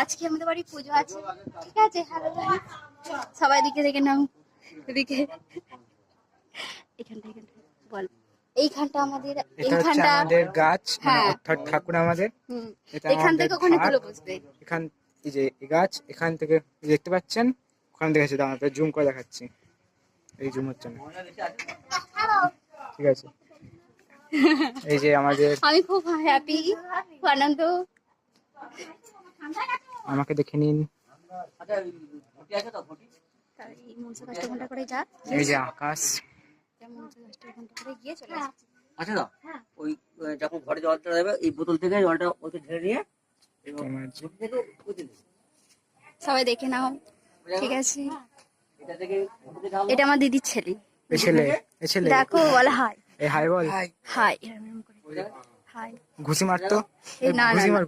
আজকে আমাদের বাড়ি পুজো আছে, ঠিক আছে? হ্যালো সবাই দিকে দেখে নাও, এদিকে এখানটা বল। এইখানটা আমাদের, এটা হচ্ছে এইখানটা আমাদের গাছ, মানে হ্যাঁ, অর্থাৎ ঠাকুর আমাদের। এটা এখান আমাদের থেকে ওখানে ঘাট। তুলে বসবে। এখান এই যে এই গাছ, এখান থেকে দেখতে পাচ্ছেন, ওখান থেকে আছে, দাঁড়াতে জুম করে দেখাচ্ছি। এই জুম হচ্ছে না, ঠিক আছে? এই যে আমাদের, আমি খুব হ্যাপি, আনন্দ। আমাকে দেখে নিন। এই মনসা 5 ঘন্টা করে যা, এই যে আকাশ। মনসা 5 ঘন্টা করে গিয়ে চলে আসছে। আচ্ছা না, ওই যখন ঘরে জলটা দেবে এই বোতল থেকে জলটা ওতে ঢেলে নিয়ে তোমার বোতল থেকে ওতে দেবে। সবাই দেখে নাও, ঠিক আছে? এটা থেকে ওতে ঢালো। এটা আমার দিদির ছেলে, এই ছেলে, এই ছেলে, দেখো বলে হাই এই হাই বল, হাই, এরকম করে হাই। ঘুষি মারতো, এই না, না, ঘুষি না। মার।